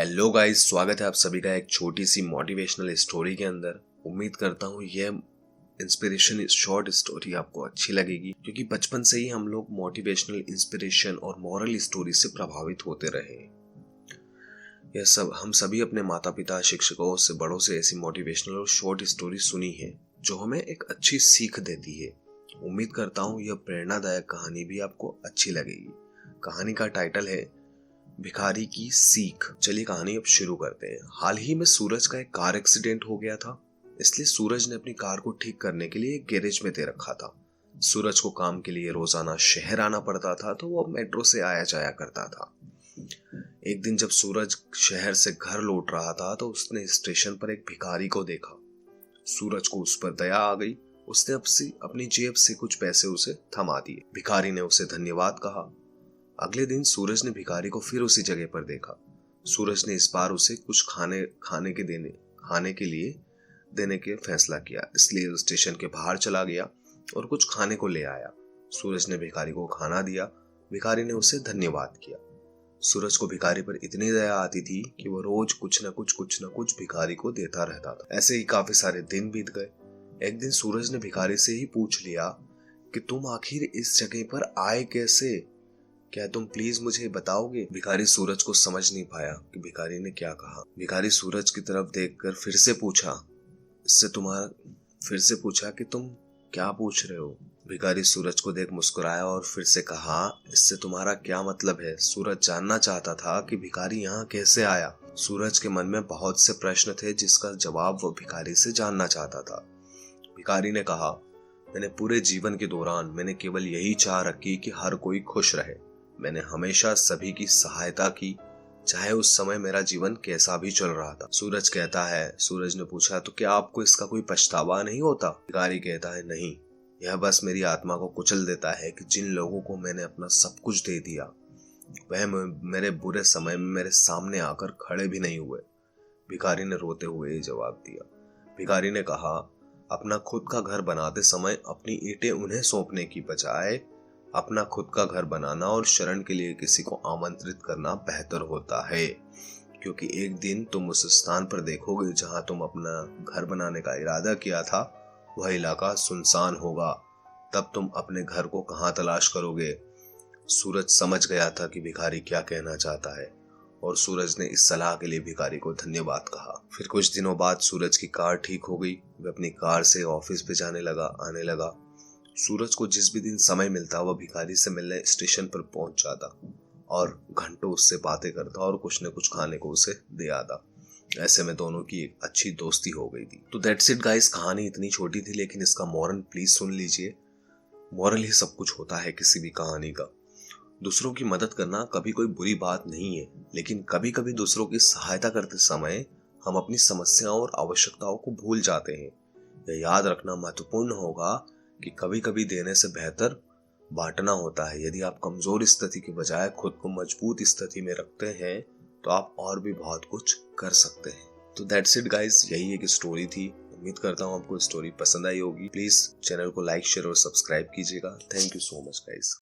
Hello guys, स्वागत है आप सभी का एक छोटी सी मोटिवेशनल स्टोरी के अंदर। उम्मीद करता हूँ यह इंस्पिरेशन शॉर्ट स्टोरी आपको अच्छी लगेगी, क्योंकि बचपन से ही हम लोग मोटिवेशनल इंस्पिरेशन और मॉरल स्टोरी से प्रभावित होते रहे हैं। यह सब हम सभी अपने माता पिता, शिक्षकों से, बड़ों से ऐसी मोटिवेशनल और शॉर्ट स्टोरी सुनी है जो हमें एक अच्छी सीख देती है। उम्मीद करता हूँ यह प्रेरणादायक कहानी भी आपको अच्छी लगेगी। कहानी का टाइटल है भिखारी की सीख। चलिए कहानी अब शुरू करते हैं। हाल ही में सूरज का एक कार एक्सीडेंट हो गया था, इसलिए सूरज ने अपनी कार को ठीक करने के लिए एक गैरेज में दे रखा था। सूरज को काम के लिए रोजाना शहर आना पड़ता था, तो वो मेट्रो से आया जाया करता था। एक दिन जब सूरज शहर से घर लौट रहा था, तो उसने स्टेशन पर एक भिखारी को देखा। सूरज को उस पर दया आ गई। उसने अपनी जेब से कुछ पैसे उसे थमा दिए। भिखारी ने उसे धन्यवाद कहा। अगले दिन सूरज ने भिखारी को फिर उसी जगह पर देखा। सूरज ने इस बार उसे कुछ खाने के लिए देने के फैसला किया, इसलिए स्टेशन के बाहर चला गया और कुछ खाने को ले आया। सूरज ने भिखारी को खाना दिया। भिखारी ने उसे धन्यवाद किया। सूरज को भिखारी पर इतनी दया आती थी कि वो रोज कुछ न कुछ भिखारी को देता रहता था। ऐसे ही काफी सारे दिन बीत गए। एक दिन सूरज ने भिखारी से ही पूछ लिया कि तुम आखिर इस जगह पर आए कैसे? क्या तुम प्लीज मुझे बताओगे? भिखारी सूरज को समझ नहीं पाया कि भिखारी ने क्या कहा। भिखारी सूरज की तरफ देखकर फिर से पूछा कि तुम क्या पूछ रहे हो? भिखारी सूरज को देख मुस्कुराया और फिर से कहा, इससे तुम्हारा क्या मतलब है? सूरज जानना चाहता था कि भिखारी यहाँ कैसे आया। सूरज के मन में बहुत से प्रश्न थे, जिसका जवाब वो भिखारी से जानना चाहता था। भिखारी ने कहा, मैंने पूरे जीवन के दौरान मैंने केवल यही चाह रखी कि हर कोई खुश रहे। मैंने हमेशा सभी की सहायता की, चाहे उस समय मेरा जीवन कैसा भी चल रहा था। सूरज कहता है, सूरज ने पूछा, तो क्या आपको इसका कोई पछतावा नहीं होता? भिखारी कहता है, नहीं, यह बस मेरी आत्मा को कुचल देता है कि जिन लोगों को मैंने अपना सब कुछ दे दिया, वह मेरे बुरे समय में मेरे सामने आकर खड़े भी नहीं हुए। भिखारी ने रोते हुए जवाब दिया। भिखारी ने कहा, अपना खुद का घर बनाते समय अपनी ईंटें उन्हें सौंपने की बजाय अपना खुद का घर बनाना और शरण के लिए किसी को आमंत्रित करना बेहतर होता है, क्योंकि एक दिन तुम उस स्थान पर देखोगे जहां तुम अपना घर बनाने का इरादा किया था, वह इलाका सुनसान होगा। तब तुम अपने घर को कहां तलाश करोगे? सूरज समझ गया था कि भिखारी क्या कहना चाहता है, और सूरज ने इस सलाह के लिए भिखारी को धन्यवाद कहा। फिर कुछ दिनों बाद सूरज की कार ठीक हो गई। वह अपनी कार से ऑफिस पे आने लगा। सूरज को जिस भी दिन समय मिलता, वह भिखारी से मिलने स्टेशन पर पहुंच जाता और घंटों उससे बातें करता और कुछ न कुछ खाने को उसे दे आता। ऐसे में दोनों की एक अच्छी दोस्ती हो गई थी। तो दैट्स इट गाइस। कहानी इतनी छोटी थी, लेकिन इसका मॉरल प्लीज सुन लीजिए। मॉरल ही सब कुछ होता है किसी भी कहानी का। दूसरों की मदद करना कभी कोई बुरी बात नहीं है, लेकिन कभी कभी दूसरों की सहायता करते समय हम अपनी समस्याओं और आवश्यकताओं को भूल जाते हैं। यह याद रखना महत्वपूर्ण होगा कि कभी कभी देने से बेहतर बांटना होता है। यदि आप कमजोर स्थिति के बजाय खुद को मजबूत स्थिति में रखते हैं, तो आप और भी बहुत कुछ कर सकते हैं। तो दैट्स इट गाइस, यही एक स्टोरी थी। उम्मीद करता हूँ आपको स्टोरी पसंद आई होगी। प्लीज चैनल को लाइक, शेयर और सब्सक्राइब कीजिएगा। Thank you so much guys.